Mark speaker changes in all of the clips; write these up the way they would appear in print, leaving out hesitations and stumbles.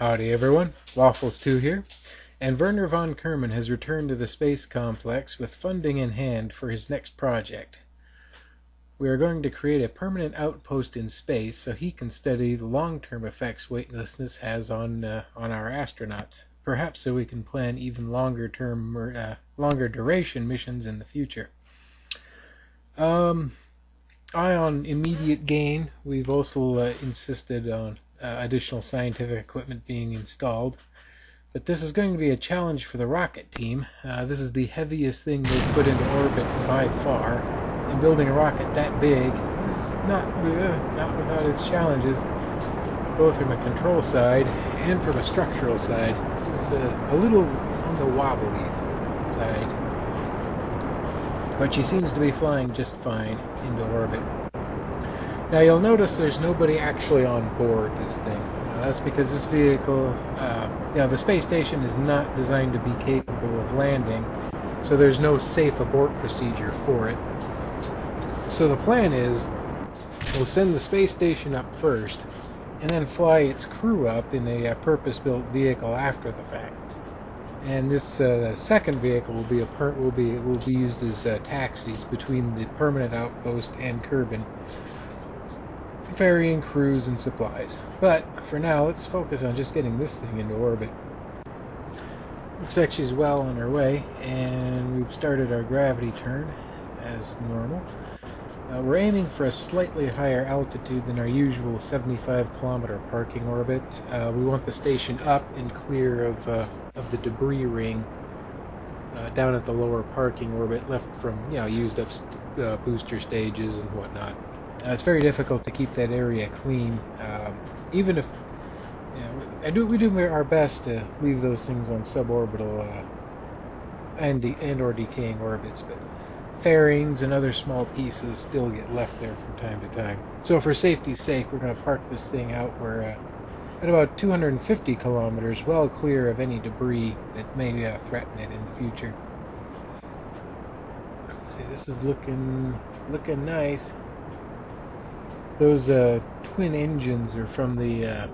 Speaker 1: Howdy everyone, Waffles2 here, and Werner Von Kerman has returned to the space complex with funding in hand for his next project. We are going to create a permanent outpost in space so he can study the long-term effects weightlessness has on our astronauts, perhaps so we can plan even longer duration missions in the future. Eye on immediate gain, we've also insisted on additional scientific equipment being installed. But this is going to be a challenge for the rocket team. This is the heaviest thing they've put into orbit by far. And building a rocket that big is not without its challenges, both from a control side and from a structural side. This is a little on the wobbly side. But she seems to be flying just fine into orbit. Now you'll notice there's nobody actually on board this thing. That's because this vehicle, the space station is not designed to be capable of landing, so there's no safe abort procedure for it. So the plan is, we'll send the space station up first, and then fly its crew up in a purpose-built vehicle after the fact. And this second vehicle will be used as taxis between the permanent outpost and Kerbin, ferrying crews and supplies. But for now, let's focus on just getting this thing into orbit. Looks like she's well on her way, and we've started our gravity turn as normal. We're aiming for a slightly higher altitude than our usual 75-kilometer parking orbit. We want the station up and clear of the debris ring down at the lower parking orbit, left from used up booster stages and whatnot. It's very difficult to keep that area clean, even if we do our best to leave those things on suborbital and/or decaying orbits, but fairings and other small pieces still get left there from time to time. So for safety's sake, we're going to park this thing out where at about 250 kilometers, well clear of any debris that may threaten it in the future. See, this is looking nice. Those twin engines are from the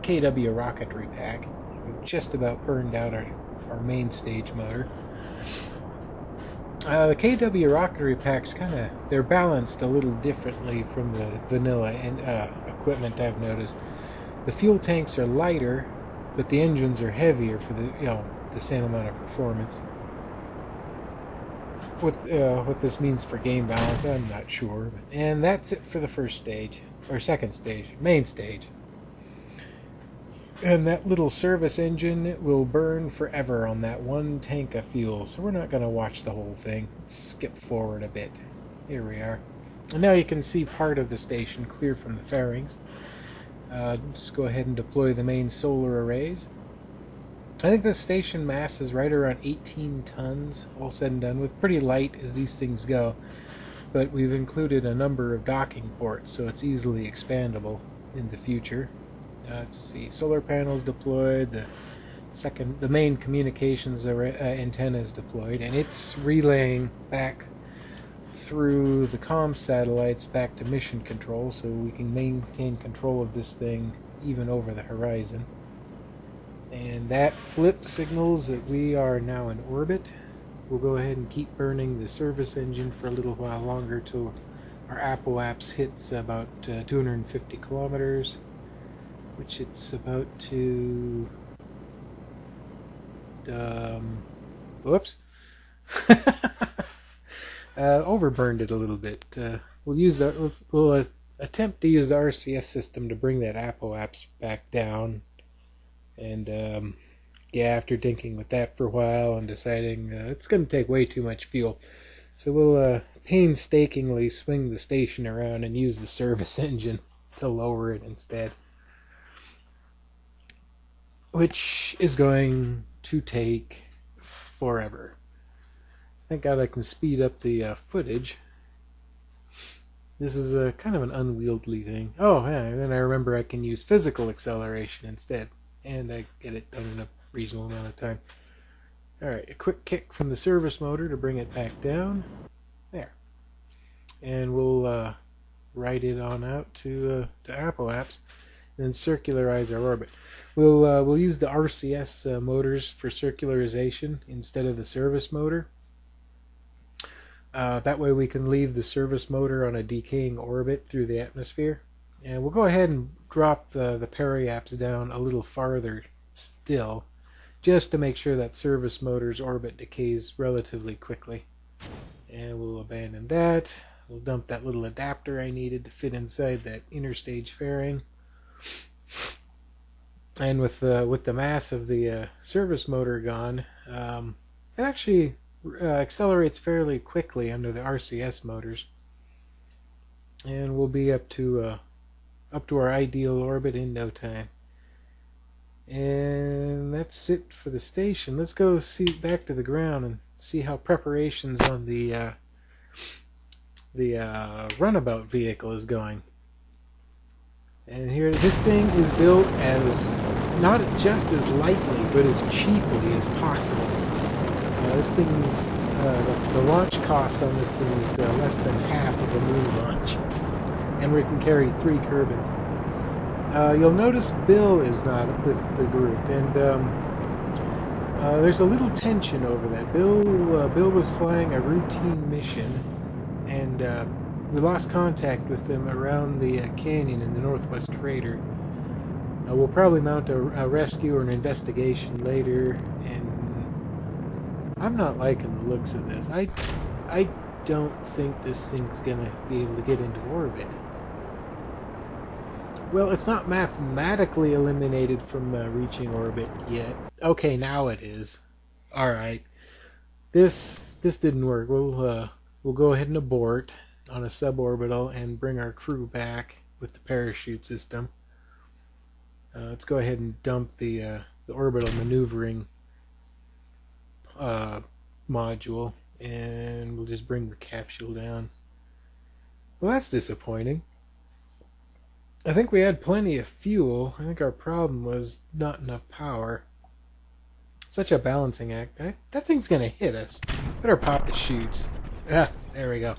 Speaker 1: KW rocketry pack. We've just about burned out our main stage motor. The KW rocketry packs they're balanced a little differently from the vanilla equipment I've noticed. The fuel tanks are lighter, but the engines are heavier for the same amount of performance. What this means for game balance, I'm not sure. And that's it for the first stage, or second stage, main stage. And that little service engine will burn forever on that one tank of fuel, so we're not going to watch the whole thing. Let's skip forward a bit. Here we are. And now you can see part of the station clear from the fairings. Just go ahead and deploy the main solar arrays. I think the station mass is right around 18 tons, all said and done with. Pretty light as these things go, but we've included a number of docking ports, so it's easily expandable in the future. Let's see, solar panels deployed, the main communications antenna is deployed, and it's relaying back through the comm satellites back to mission control, so we can maintain control of this thing even over the horizon. And that flip signals that we are now in orbit. We'll go ahead and keep burning the service engine for a little while longer till our apoapse hits about 250 kilometers, which it's about to... whoops. Overburned it a little bit. We'll attempt to use the RCS system to bring that apoapse back down. And after thinking with that for a while and deciding it's going to take way too much fuel, so we'll painstakingly swing the station around and use the service engine to lower it instead, which is going to take forever. Thank God I can speed up the footage. This is a kind of an unwieldy thing. Oh, yeah, and then I remember I can use physical acceleration instead, and I get it done in a reasonable amount of time. Alright, a quick kick from the service motor to bring it back down. There. And we'll ride it on out to apoapse. and then circularize our orbit. We'll use the RCS motors for circularization instead of the service motor. That way we can leave the service motor on a decaying orbit through the atmosphere. And we'll go ahead and drop the periaps down a little farther still, just to make sure that service motor's orbit decays relatively quickly. And we'll abandon that. We'll dump that little adapter I needed to fit inside that interstage fairing. And with the mass of the service motor gone, it actually accelerates fairly quickly under the RCS motors, and we'll be up to our ideal orbit in no time. And that's it for the station. Let's go back to the ground and see how preparations on the runabout vehicle is going. And here, this thing is built as not just as lightly, but as cheaply as possible. This thing's the launch cost on this thing is less than half of a moon launch, and we can carry 3 Kermans. You'll notice Bill is not with the group, and there's a little tension over that. Bill was flying a routine mission, and we lost contact with them around the canyon in the northwest crater. We'll probably mount a rescue or an investigation later, and I'm not liking the looks of this. I don't think this thing's gonna be able to get into orbit. Well, it's not mathematically eliminated from reaching orbit yet. Okay, now it is. All right, this didn't work. We'll go ahead and abort on a suborbital and bring our crew back with the parachute system. Let's go ahead and dump the orbital maneuvering module, and we'll just bring the capsule down. Well, that's disappointing. I think we had plenty of fuel. I think our problem was not enough power. Such a balancing act. That thing's gonna hit us. Better pop the chutes. Ah, there we go.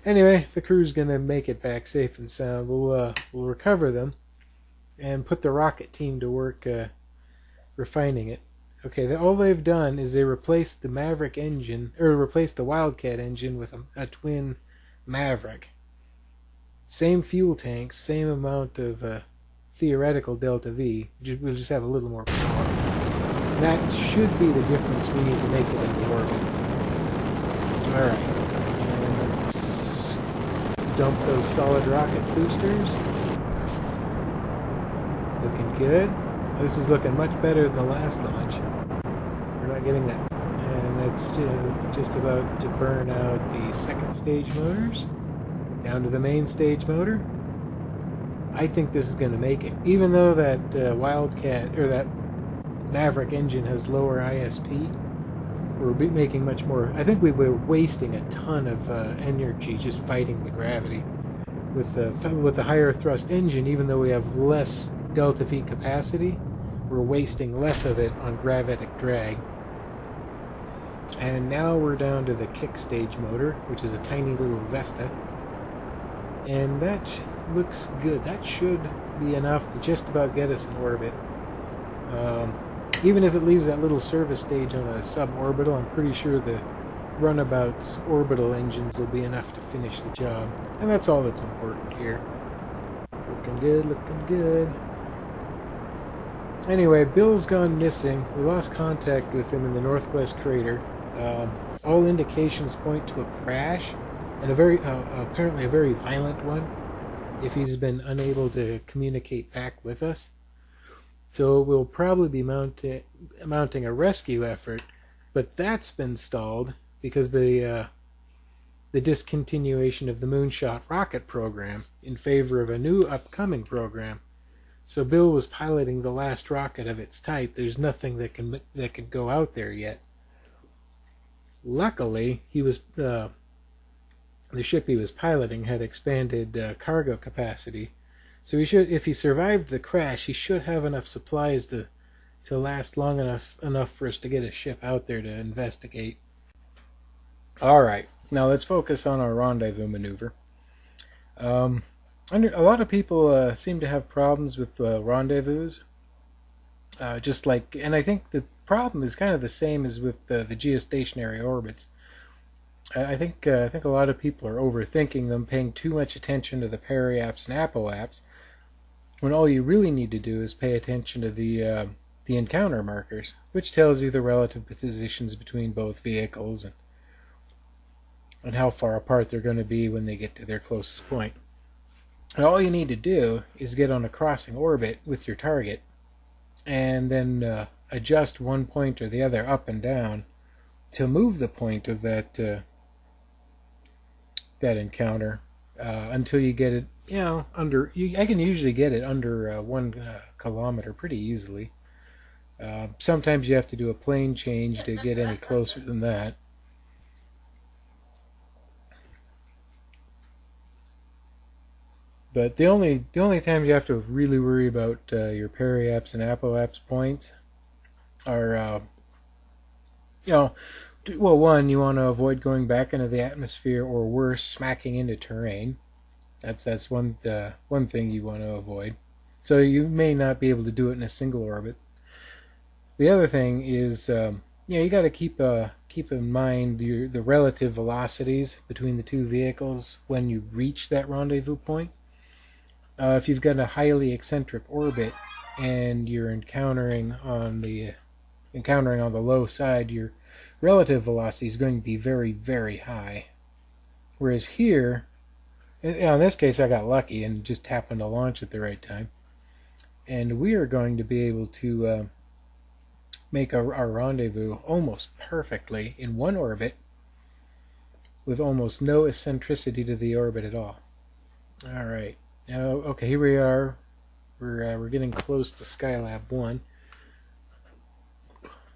Speaker 1: Anyway, the crew's gonna make it back safe and sound. We'll recover them and put the rocket team to work refining it. Okay, all they've done is they replaced the Maverick engine, or replaced the Wildcat engine with a twin Maverick. Same fuel tanks, same amount of theoretical delta V. We'll just have a little more power. And that should be the difference we need to make it into orbit. Alright, and let's dump those solid rocket boosters. Looking good. This is looking much better than the last launch. We're not getting that. And that's just about to burn out the second stage motors. Down to the main stage motor. I think this is going to make it. Even though that Wildcat, or that Maverick engine has lower ISP, we're making much more. I think we were wasting a ton of energy just fighting the gravity. With the higher thrust engine, even though we have less delta V capacity, we're wasting less of it on gravitic drag. And now we're down to the kick stage motor, which is a tiny little Vesta. And that looks good. That should be enough to just about get us in orbit. Even if it leaves that little service stage on a suborbital, I'm pretty sure the runabout's orbital engines will be enough to finish the job. And that's all that's important here. Looking good, looking good. Anyway, Bill's gone missing. We lost contact with him in the northwest crater. All indications point to a crash, and apparently a very violent one, if he's been unable to communicate back with us. So we'll probably be mounting a rescue effort, but that's been stalled because the discontinuation of the Moonshot rocket program in favor of a new upcoming program. So Bill was piloting the last rocket of its type. There's nothing that can go out there yet. Luckily, the ship he was piloting had expanded cargo capacity, so if he survived the crash, he should have enough supplies to last long enough for us to get a ship out there to investigate. All right, now let's focus on our rendezvous maneuver. A lot of people seem to have problems with rendezvous. Just like, and I think the problem is kind of the same as with the geostationary orbits. I think a lot of people are overthinking them, paying too much attention to the periaps and apoaps, when all you really need to do is pay attention to the encounter markers, which tells you the relative positions between both vehicles and how far apart they're going to be when they get to their closest point. And all you need to do is get on a crossing orbit with your target, and then adjust one point or the other up and down to move the point of that encounter until you get it, under. I can usually get it under 1 kilometer pretty easily. Sometimes you have to do a plane change to get any closer than that. But the only times you have to really worry about your periaps and apoaps points are, well, one, you want to avoid going back into the atmosphere, or worse, smacking into terrain. That's one thing you want to avoid. So you may not be able to do it in a single orbit. The other thing is, you got to keep in mind the relative velocities between the two vehicles when you reach that rendezvous point. If you've got a highly eccentric orbit and you're encountering on the low side, your relative velocity is going to be very, very high. Whereas here, in this case, I got lucky and just happened to launch at the right time. And we are going to be able to make our rendezvous almost perfectly in one orbit with almost no eccentricity to the orbit at all. All right. Now, okay, here we are. We're getting close to Skylab 1.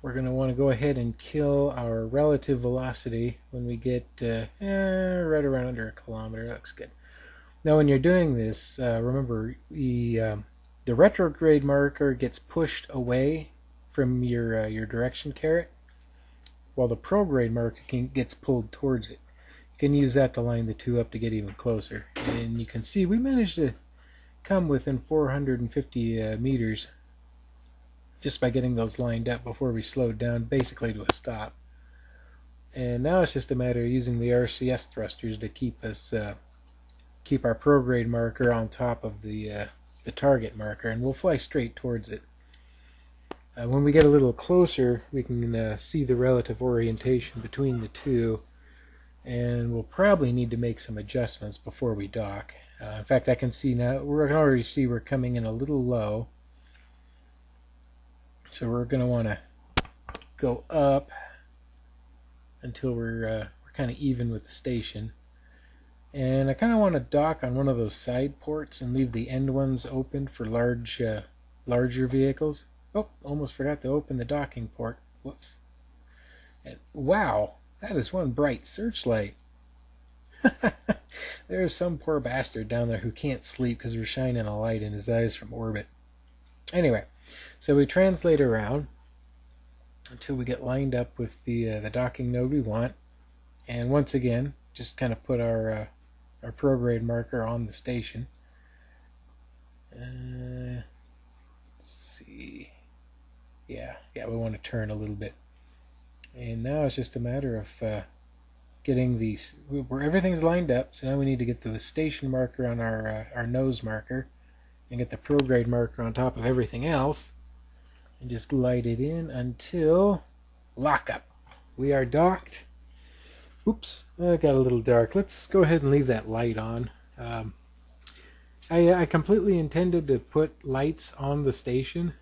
Speaker 1: We're going to want to go ahead and kill our relative velocity when we get right around under 1 kilometer. That looks good. Now, when you're doing this, remember the retrograde marker gets pushed away from your direction caret, while the prograde marker gets pulled towards it. You can use that to line the two up to get even closer. And you can see we managed to come within 450 meters just by getting those lined up before we slowed down basically to a stop. And now it's just a matter of using the RCS thrusters to keep our prograde marker on top of the target marker, and we'll fly straight towards it. When we get a little closer, we can see the relative orientation between the two, and we'll probably need to make some adjustments before we dock. In fact, I can see now, we can already see we're coming in a little low, so we're going to want to go up until we're kind of even with the station. And I kind of want to dock on one of those side ports and leave the end ones open for larger vehicles. Oh, almost forgot to open the docking port. Whoops. And wow, that is one bright searchlight. There's some poor bastard down there who can't sleep because we're shining a light in his eyes from orbit. Anyway, so we translate around until we get lined up with the docking node we want. And once again, just kind of put our prograde marker on the station. Let's see. Yeah, we want to turn a little bit. And now it's just a matter of getting these, where everything's lined up. So now we need to get the station marker on our nose marker and get the prograde marker on top of everything else and just light it in until lockup. We are docked. Oops, it got a little dark. Let's go ahead and leave that light on. I completely intended to put lights on the station,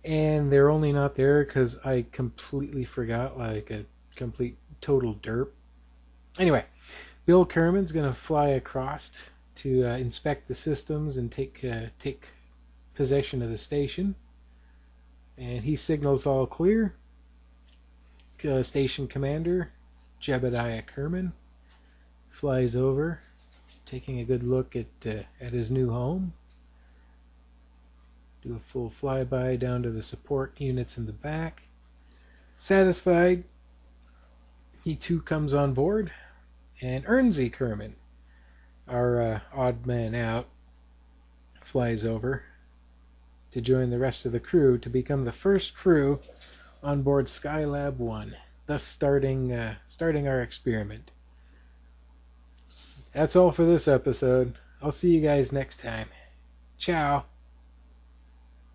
Speaker 1: and they're only not there because I completely forgot, like a complete total derp. Anyway, Bill Kerman's going to fly across to inspect the systems and take possession of the station. And he signals all clear. Station commander Jebediah Kerman flies over, taking a good look at his new home. Do a full flyby down to the support units in the back. Satisfied, he too comes on board. And Ernzy Kerman, our odd man out flies over to join the rest of the crew to become the first crew on board Skylab 1, thus starting our experiment. That's all for this episode. I'll see you guys next time. Ciao.